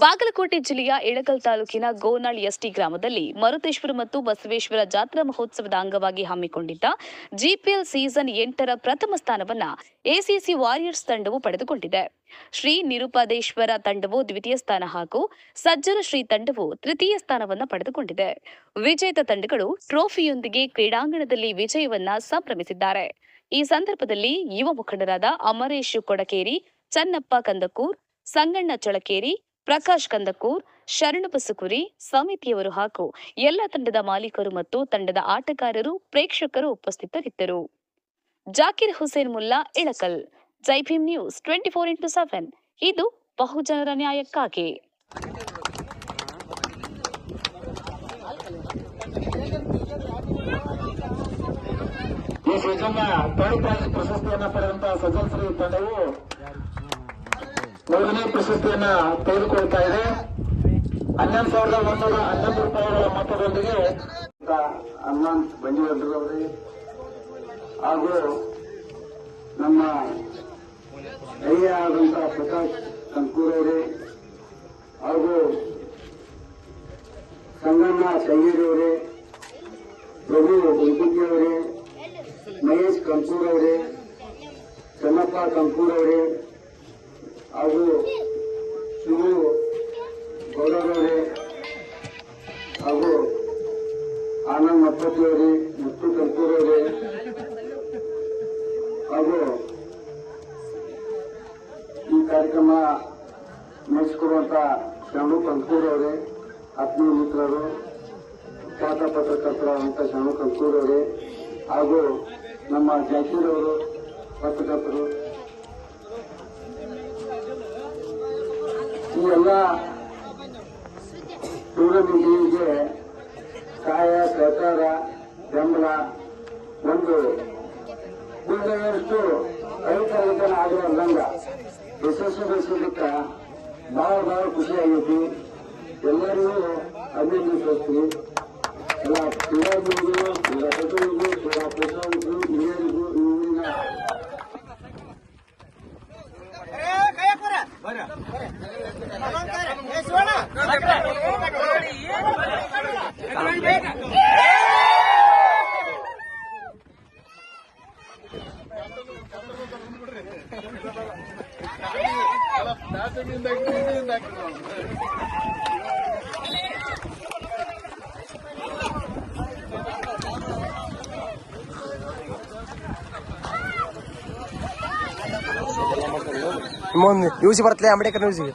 ಬಾಗಲಕೋಟೆ ಜಿಲ್ಲೆಯ ಇಳಕಲ್ ತಾಲೂಕಿನ ಗೋನಾಳ್ ಎಸ್ಟಿ ಗ್ರಾಮದಲ್ಲಿ ಮರುತೇಶ್ವರ ಮತ್ತು ಬಸವೇಶ್ವರ ಜಾತ್ರಾ ಮಹೋತ್ಸವದ ಅಂಗವಾಗಿ ಹಮ್ಮಿಕೊಂಡಿದ್ದ ಜಿಪಿಎಲ್ ಸೀಸನ್ 8ರ ಪ್ರಥಮ ಸ್ಥಾನವನ್ನ ಎಸಿಸಿ ವಾರಿಯರ್ಸ್ ತಂಡವು ಪಡೆದುಕೊಂಡಿದೆ. ಶ್ರೀ ನಿರುಪಾದೇಶ್ವರ ತಂಡವು ದ್ವಿತೀಯ ಸ್ಥಾನ ಹಾಗೂ ಸಜ್ಜರ ಶ್ರೀ ತಂಡವು ತೃತೀಯ ಸ್ಥಾನವನ್ನ ಪಡೆದುಕೊಂಡಿದೆ. ವಿಜೇತ ತಂಡಗಳು ಟ್ರೋಫಿಯೊಂದಿಗೆ ಕ್ರೀಡಾಂಗಣದಲ್ಲಿ ವಿಜಯವನ್ನ ಸಂಭ್ರಮಿಸಿದ್ದಾರೆ. ಈ ಸಂದರ್ಭದಲ್ಲಿ ಯುವ ಮುಖಂಡರಾದ ಅಮರೇಶ್ ಕೊಡಕೇರಿ, ಚನ್ನಪ್ಪ ಕಂದಕೂರ್, ಸಂಗಣ್ಣ ಚಳಕೇರಿ, ಪ್ರಕಾಶ್ ಕಂದಕೂರ್, ಶರಣು ಬಸುಕುರಿ ಸಮಿತಿಯವರು ಹಾಗೂ ಎಲ್ಲ ತಂಡದ ಮಾಲೀಕರು ಮತ್ತು ತಂಡದ ಆಟಗಾರರು, ಪ್ರೇಕ್ಷಕರು ಉಪಸ್ಥಿತರಿದ್ದರು. ಜಾಕಿರ್ ಹುಸೇನ್ ಮುಲ್ಲಾ, ಇಳಕಲ್. ಜೈ ಭೀಮ್ ನ್ಯೂಸ್ 24x7 ಇದು ಬಹುಜನರ ನ್ಯಾಯಕ್ಕಾಗಿ. ಈ ಸೀಸನ್ ಥರ್ಡ್ ಪ್ರೈಸ್ ಪ್ರಶಸ್ತಿಯನ್ನ ಪಡೆದಂತಹ ಸಜ್ಜನ್ ಶ್ರೀ ತಂಡವು 3ನೇ ಪ್ರಶಸ್ತಿಯನ್ನ ತೆಗೆದುಕೊಳ್ತಾ ಇದೆ. 11,111 ರೂಪಾಯಿಗಳ ಮೊತ್ತದೊಂದಿಗೆ ಹನುಮಂತ್ ಬಂಜುವಲ್ರವರೇ ಹಾಗೂ ನಮ್ಮ ಹಿರಿಯ ಆದಂತಹ ಪ್ರಕಾಶ್ ಕಂಕೂರ್ ಅವರೇ ಹಾಗೂ ಸಂಗಣ್ಣ ಚಂಗೇರಿ ಅವರೇ, ಪ್ರಭು ಉಲ್ಕುಂಜಿ ಅವರೇ, ಮಹೇಶ್ ಕಂಕೂರ್ ಅವರೇ, ಚನ್ನಪ್ಪ ಕಂಕೂರ್ ಅವರೇ ಹಾಗೂ ಶಿವು ಗೌಡರವರೇ ಹಾಗೂ ಆನಂದ್ ಮಪ್ಪತ್ತಿ ಅವರೇ, ಮುತ್ತು ಕಂಕೂರ್ ಅವರೇ ಹಾಗೂ ಈ ಕಾರ್ಯಕ್ರಮ ನಡೆಸಿಕೊಡುವಂತ ಶರಣು ಕಂಕೂರ್ ಅವರೇ, ಆತ್ಮೀಯ ಮಿತ್ರರು, ಖ್ಯಾತ ಪತ್ರಕರ್ತರಾದಂತಹ ಶರಣು ಕಂಕೂರ್ ಅವರೇ ಹಾಗೂ ನಮ್ಮ ಜಾಕೀರ್ ಅವರು ಪತ್ರಕರ್ತರು, ಈ ಎಲ್ಲ ಟೂರ್ನಮೆಂಟ್ಗೆ ಸಹಾಯ ಸಹಕಾರ ಬೆಂಬಲ ಒಂದು ಕೂಡಲಷ್ಟು ರೈತರೈತನ ಆಗುವ ಅಂದಂಗ ಯಶಸ್ವಿಗೊಳಿಸಲಿಕ್ಕೆ ಬಹಳ ಖುಷಿ ಆಗೈತಿ. ಎಲ್ಲರಿಗೂ ಅಭಿನಂದಿಸ್ತೀವಿ. ಎಲ್ಲ ಕ್ರೀಡಾಭಿವೃದ್ಧಿಗೂ, ಕ್ರೀಡಾಪಟುಗಳಿಗೂ, ಕ್ರೀಡಾ ಪ್ರೋತ್ಸಾಹಕರಿಗೂ, ಹಿರಿಯರಿಗೂ, ಊರಿನ ನ್ಯೂಸ್ ಬರ್ತಲೇ ಅಂಬೇಡ್ಕರ್ ನ್ಯೂಸಿಗೆ